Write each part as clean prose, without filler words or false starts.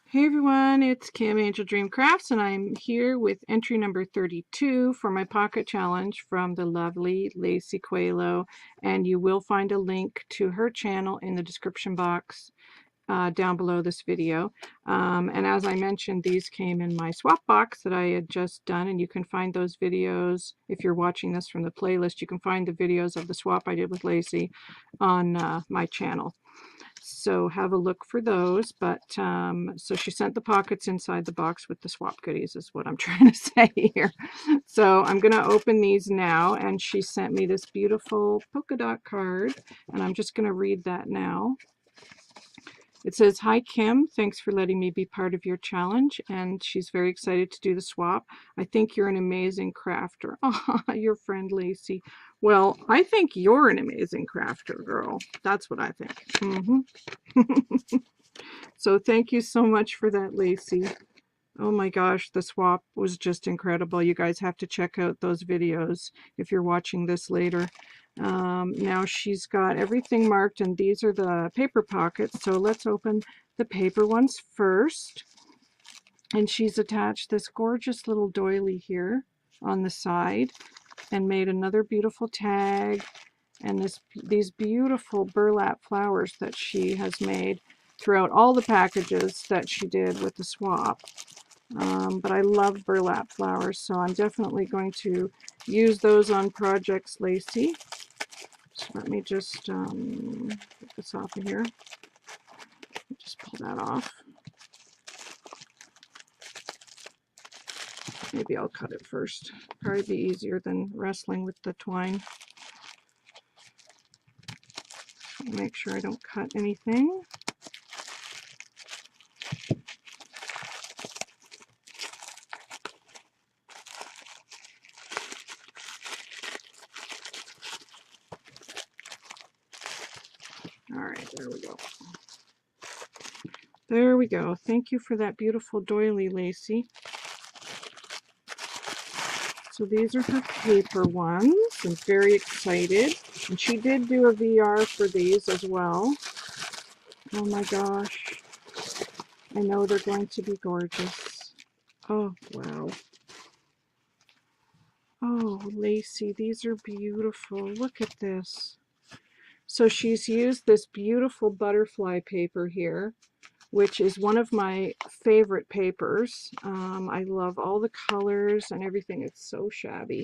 Hey everyone, it's Kim Angel Dream Crafts, and I'm here with entry number 32 for my pocket challenge from the lovely Lacey Coelho, and you will find a link to her channel in the description box down below this video. And as I mentioned, these came in my swap box that I had just done, and you can find those videos if you're watching this from the playlist. You can find the videos of the swap I did with Lacey on my channel. So have a look for those. But so she sent the pockets inside the box with the swap goodies is what I'm trying to say here. So I'm going to open these now, and she sent me this beautiful polka dot card, and I'm just going to read that now. It says, "Hi Kim, thanks for letting me be part of your challenge," and she's very excited to do the swap. "I think you're an amazing crafter." Oh, your friend Lacey. Well, I think you're an amazing crafter, girl. That's what I think. So thank you so much for that, Lacey. Oh my gosh, the swap was just incredible. You guys have to check out those videos if you're watching this later. Now she's got everything marked, and these are the paper pockets. So let's open the paper ones first. And she's attached this gorgeous little doily here on the side and made another beautiful tag, and these beautiful burlap flowers that she has made throughout all the packages that she did with the swap. But I love burlap flowers, so I'm definitely going to use those on projects, Lacey. So let me just get this off of here. Just pull that off. Maybe I'll cut it first. Probably be easier than wrestling with the twine. Make sure I don't cut anything. All right, there we go. There we go. Thank you for that beautiful doily, Lacey. So these are her paper ones. I'm very excited. And she did do a VR for these as well. Oh my gosh. I know they're going to be gorgeous. Oh, wow. Oh, Lacey, these are beautiful. Look at this. So she's used this beautiful butterfly paper here, which is one of my favorite papers. I love all the colors and everything. It's so shabby.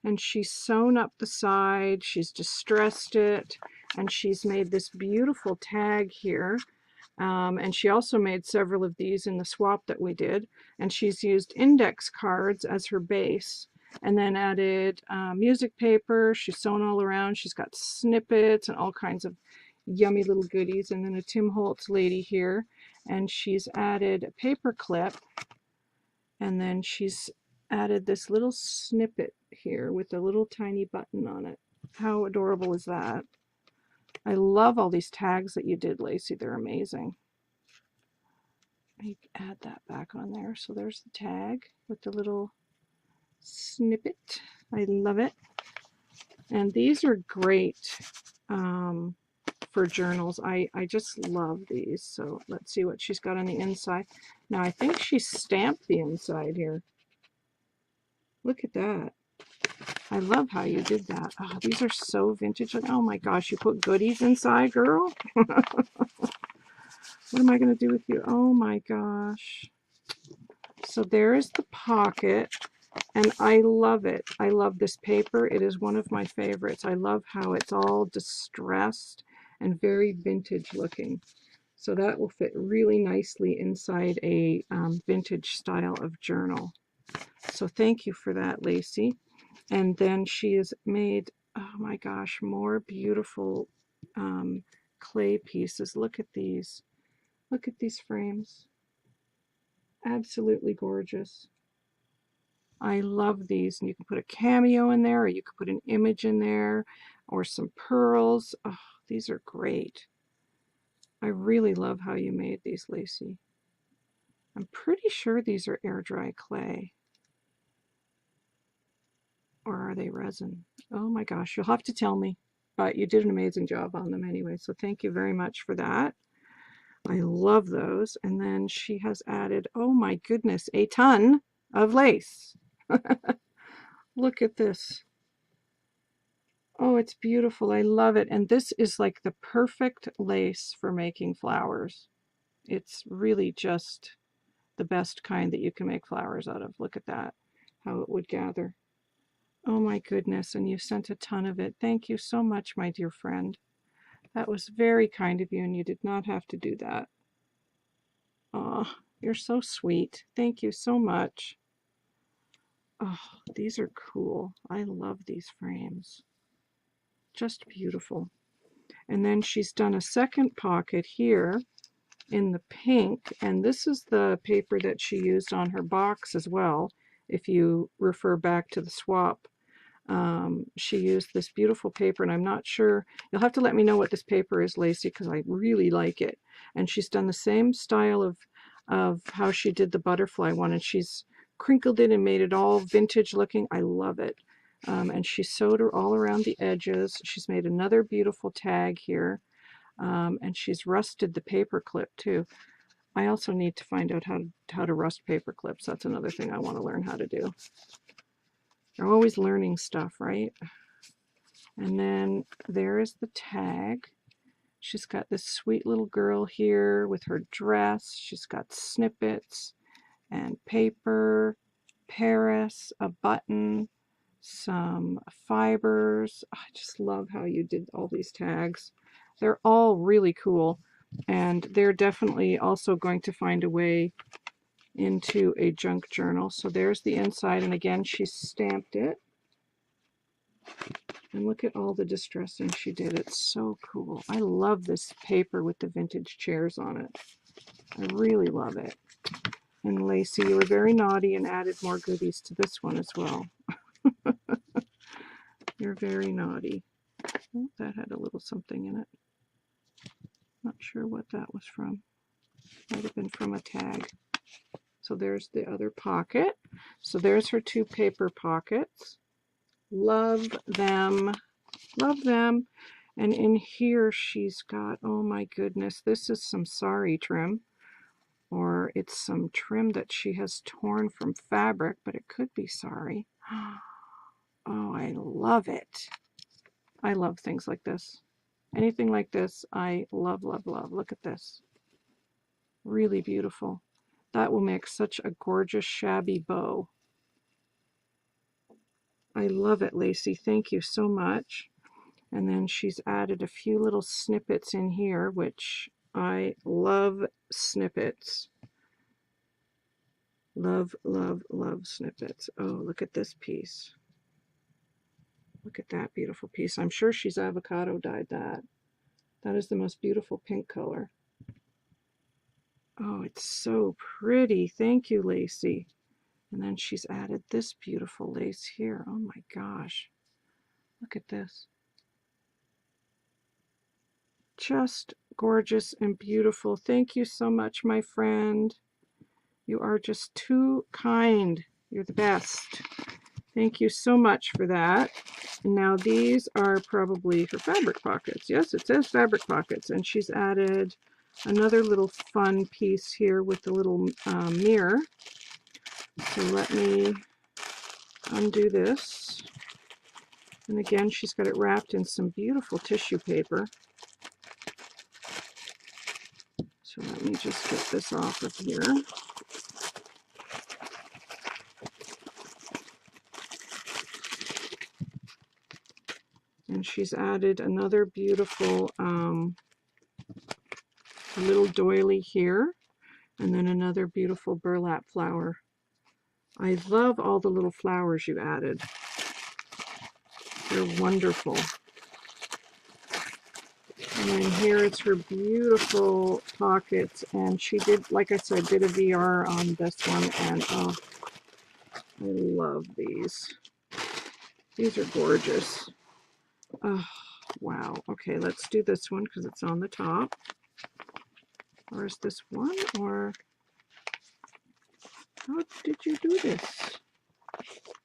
And she's sewn up the side, she's distressed it, and she's made this beautiful tag here. And she also made several of these in the swap that we did. And she's used index cards as her base, and then added music paper. She's sewn all around. She's got snippets and all kinds of yummy little goodies. And then a Tim Holtz lady here. And she's added a paper clip. And then she's added this little snippet here with a little tiny button on it. How adorable is that? I love all these tags that you did, Lacey. They're amazing. I add that back on there. So there's the tag with the little snippet. I love it. And these are great for journals. I just love these. So let's see what she's got on the inside. Now I think she stamped the inside here. Look at that. I love how you did that. Oh, these are so vintage. Oh my gosh, you put goodies inside, girl? What am I going to do with you? Oh my gosh. So there is the pocket, and I love it. I love this paper. It is one of my favorites. I love how it's all distressed and very vintage looking. So that will fit really nicely inside a vintage style of journal. So thank you for that, Lacey. And then she has made, oh my gosh, more beautiful clay pieces. Look at these. Look at these frames. Absolutely gorgeous. I love these. And you can put a cameo in there, or you could put an image in there, or some pearls. Oh, these are great. I really love how you made these, Lacey. I'm pretty sure these are air dry clay. Or are they resin? Oh my gosh, you'll have to tell me. But you did an amazing job on them anyway, so thank you very much for that. I love those. And then she has added, oh my goodness, a ton of lace. Look at this. Oh, it's beautiful. I love it. And this is like the perfect lace for making flowers. It's really just the best kind that you can make flowers out of. Look at that, how it would gather. Oh my goodness, and you sent a ton of it. Thank you so much, my dear friend. That was very kind of you, and you did not have to do that. Oh, you're so sweet. Thank you so much. Oh, these are cool. I love these frames. Just beautiful. And then she's done a second pocket here in the pink, and this is the paper that she used on her box as well. If you refer back to the swap, she used this beautiful paper, and I'm not sure, you'll have to let me know what this paper is, Lacey, because I really like it. And she's done the same style of how she did the butterfly one, and she's crinkled it and made it all vintage looking. I love it. And she sewed her all around the edges. She's made another beautiful tag here. And she's rusted the paper clip too. I also need to find out how to rust paper clips. That's another thing I want to learn how to do. You're always learning stuff, right? And then there is the tag. She's got this sweet little girl here with her dress. She's got snippets and paper, Paris, a button, some fibers. I just love how you did all these tags. They're all really cool, and they're definitely also going to find a way into a junk journal. So there's the inside, and again, she stamped it. And look at all the distressing she did. It's so cool. I love this paper with the vintage chairs on it. I really love it. And Lacey, you were very naughty and added more goodies to this one as well. You're very naughty. Oh, that had a little something in it. Not sure what that was from. Might have been from a tag. So there's the other pocket. So there's her two paper pockets. Love them. Love them. And in here she's got, oh my goodness, this is some sari trim. Or it's some trim that she has torn from fabric, but it could be sari. Oh, I love it. I love things like this. Anything like this, I love, love, love. Look at this. Really beautiful. That will make such a gorgeous shabby bow. I love it, Lacey. Thank you so much. And then she's added a few little snippets in here, which I love snippets. Love, love, love snippets. Oh, look at this piece. Look at that beautiful piece. I'm sure she's avocado dyed that. That is the most beautiful pink color. Oh, it's so pretty. Thank you, Lacey. And then she's added this beautiful lace here. Oh my gosh. Look at this. Just gorgeous and beautiful. Thank you so much, my friend. You are just too kind. You're the best. Thank you so much for that. And now these are probably her fabric pockets. Yes, it says fabric pockets. And she's added another little fun piece here with the little mirror. So let me undo this. And again, she's got it wrapped in some beautiful tissue paper. So let me just get this off of here. And she's added another beautiful little doily here, and then another beautiful burlap flower. I love all the little flowers you added. They're wonderful. And then here it's her beautiful pockets, and she did, like I said, did a VR on this one, and oh, I love these. These are gorgeous. Oh, wow. Okay, let's do this one because it's on the top. Or is this one? Or how did you do this?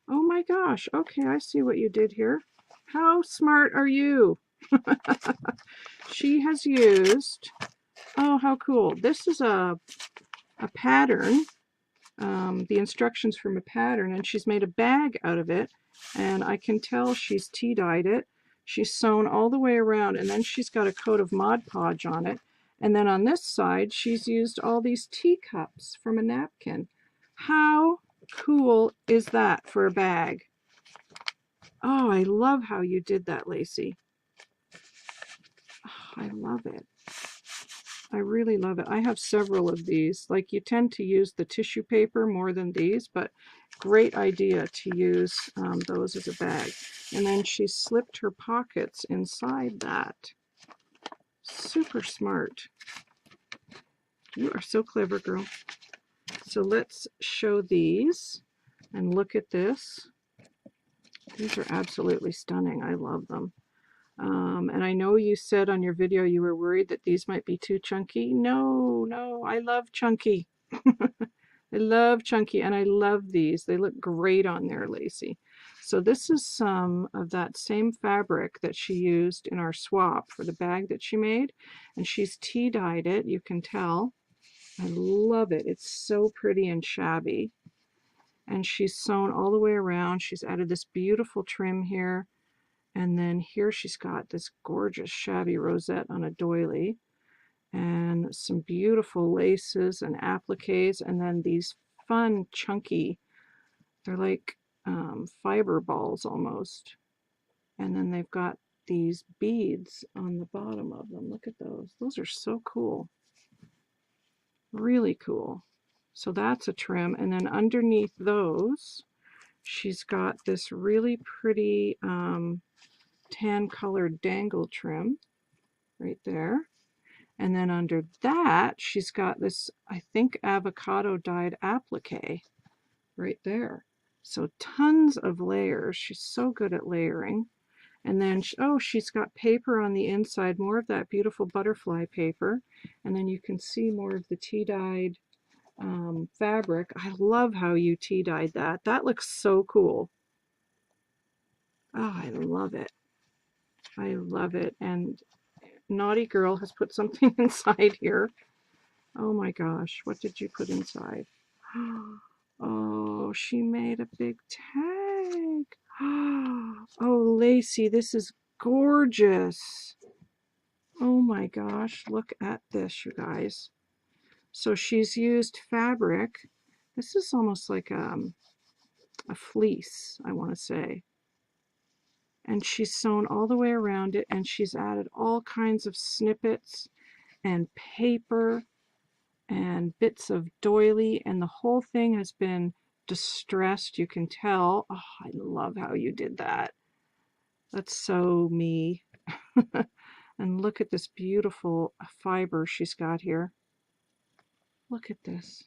Oh my gosh. Okay, I see what you did here. How smart are you? She has used Oh, how cool. This is a pattern, the instructions from a pattern, and she's made a bag out of it, and I can tell she's tea dyed it. She's sewn all the way around, and then she's got a coat of Mod Podge on it, and then on this side she's used all these teacups from a napkin. How cool is that for a bag? Oh, I love how you did that, Lacey. Oh, I love it. I really love it. I have several of these. Like, you tend to use the tissue paper more than these, but great idea to use those as a bag. And then she slipped her pockets inside that. Super smart. You are so clever, girl. So let's show these and look at this. These are absolutely stunning. I love them. And I know you said on your video you were worried that these might be too chunky. No, no, I love chunky. I love chunky, and I love these. They look great on there, Lacey. So this is some of that same fabric that she used in our swap for the bag that she made, and she's tea dyed it, you can tell. I love it. It's so pretty and shabby. And she's sewn all the way around. She's added this beautiful trim here. And then here she's got this gorgeous shabby rosette on a doily, and some beautiful laces and appliques, and then these fun chunky, they're like fiber balls almost. And then they've got these beads on the bottom of them. Look at those. Those are so cool. Really cool. So that's a trim. And then underneath those, she's got this really pretty tan colored dangle trim right there. And then under that, she's got this, I think, avocado dyed applique right there. So tons of layers. She's so good at layering. And then, oh, she's got paper on the inside, more of that beautiful butterfly paper. And then you can see more of the tea dyed fabric. I love how you tea dyed that. That looks so cool. Oh, I love it. I love it. And Naughty Girl has put something inside here. Oh my gosh, what did you put inside? Oh, she made a big tag. Oh, Lacey, this is gorgeous. Oh my gosh, look at this, you guys. So she's used fabric. This is almost like a fleece, I want to say. And she's sewn all the way around it, and she's added all kinds of snippets and paper and bits of doily, and the whole thing has been distressed, you can tell. Oh, I love how you did that. That's so me. And look at this beautiful fiber she's got here. Look at this.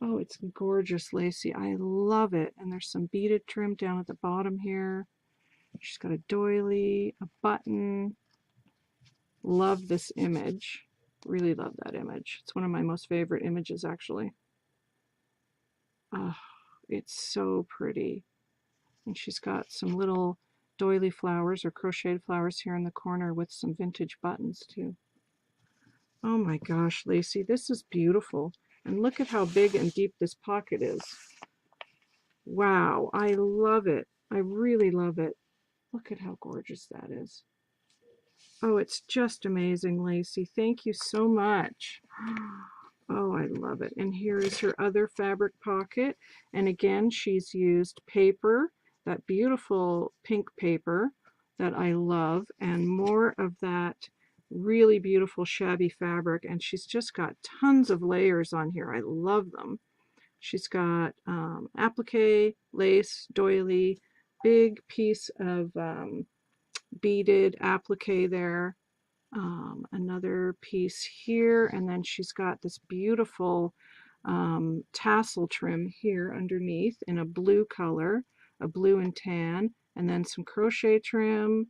Oh, it's gorgeous, Lacey. I love it. And there's some beaded trim down at the bottom here. She's got a doily, a button. Love this image. Really love that image. It's one of my most favorite images, actually. Oh, it's so pretty. And she's got some little doily flowers or crocheted flowers here in the corner with some vintage buttons, too. Oh my gosh, Lacey, this is beautiful. And look at how big and deep this pocket is. Wow, I love it. I really love it. Look at how gorgeous that is. Oh, it's just amazing, Lacey. Thank you so much. Oh, I love it. And here is her other fabric pocket. And again, she's used paper, that beautiful pink paper that I love, and more of that really beautiful shabby fabric. And she's just got tons of layers on here. I love them. She's got applique, lace, doily, big piece of beaded applique there. Another piece here, and then she's got this beautiful tassel trim here underneath in a blue color, a blue and tan, and then some crochet trim.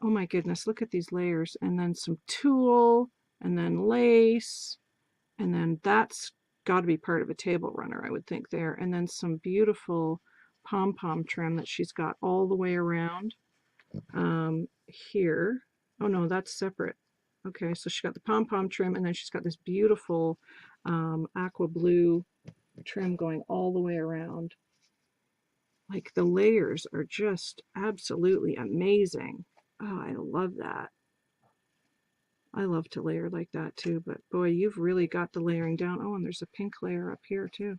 Oh my goodness, look at these layers, and then some tulle, and then lace, and then that's got to be part of a table runner, I would think there, and then some beautiful pom-pom trim that she's got all the way around here. Oh no, that's separate. Okay, so she's got the pom-pom trim, and then she's got this beautiful aqua blue trim going all the way around. Like, the layers are just absolutely amazing. Oh, I love that. I love to layer like that too, but boy, you've really got the layering down. Oh, and there's a pink layer up here too.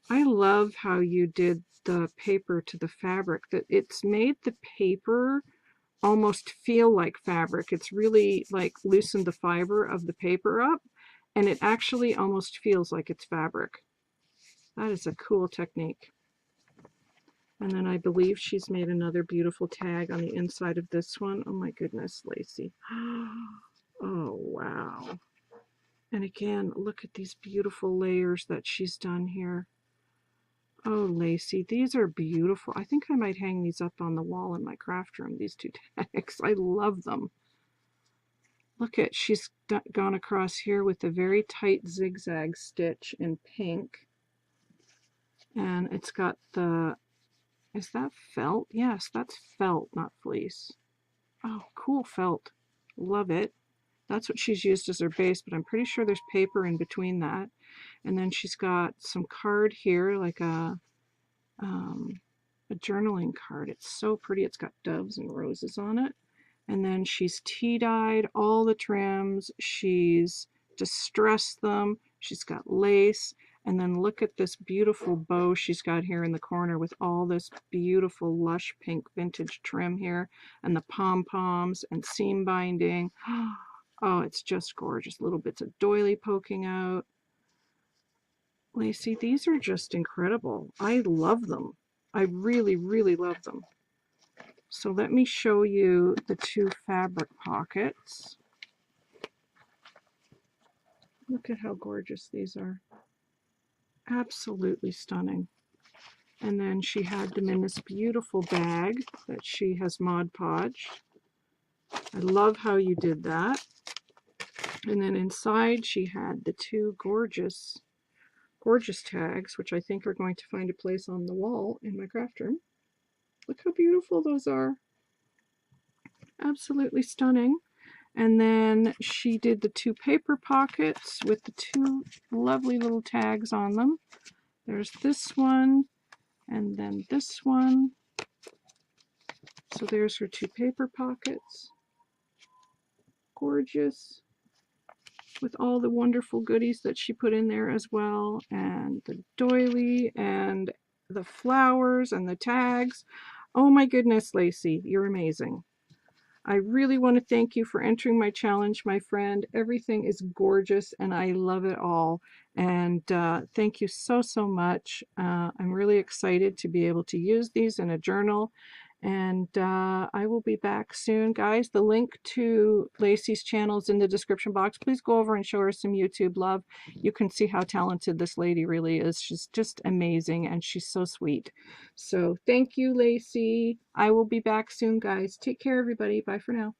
I love how you did the paper to the fabric, that it's made the paper almost feel like fabric. It's really like loosened the fiber of the paper up, and it actually almost feels like it's fabric. That is a cool technique. And then I believe she's made another beautiful tag on the inside of this one. Oh my goodness, Lacey. Oh, wow. And again, look at these beautiful layers that she's done here. Oh, Lacey, these are beautiful. I think I might hang these up on the wall in my craft room, these two tags. I love them. Look at, she's gone across here with a very tight zigzag stitch in pink. And it's got the, is that felt? Yes, that's felt, not fleece. Oh, cool felt. Love it. That's what she's used as her base, but I'm pretty sure there's paper in between that. And then she's got some card here, like a journaling card. It's so pretty. It's got doves and roses on it. And then she's tea-dyed all the trims. She's distressed them. She's got lace. And then look at this beautiful bow she's got here in the corner with all this beautiful lush pink vintage trim here, and the pom-poms and seam binding. Oh, it's just gorgeous. Little bits of doily poking out. Lacey, these are just incredible. I love them. I really, really love them. So let me show you the two fabric pockets. Look at how gorgeous these are. Absolutely stunning. And then she had them in this beautiful bag that she has Mod Podged. I love how you did that. And then inside she had the two gorgeous, gorgeous tags, which I think are going to find a place on the wall in my craft room. Look how beautiful those are. Absolutely stunning. And then she did the two paper pockets with the two lovely little tags on them. There's this one, and then this one. So there's her two paper pockets. Gorgeous. With all the wonderful goodies that she put in there as well. And the doily, and the flowers, and the tags. Oh my goodness, Lacey, you're amazing. I really want to thank you for entering my challenge, my friend. Everything is gorgeous and I love it all. And thank you so, so much. I'm really excited to be able to use these in a journal. And I will be back soon, guys. The link to Lacey's channel is in the description box. Please go over and show her some YouTube love. You can see how talented this lady really is. She's just amazing and she's so sweet. So thank you, Lacey. I will be back soon, guys. Take care, everybody. Bye for now.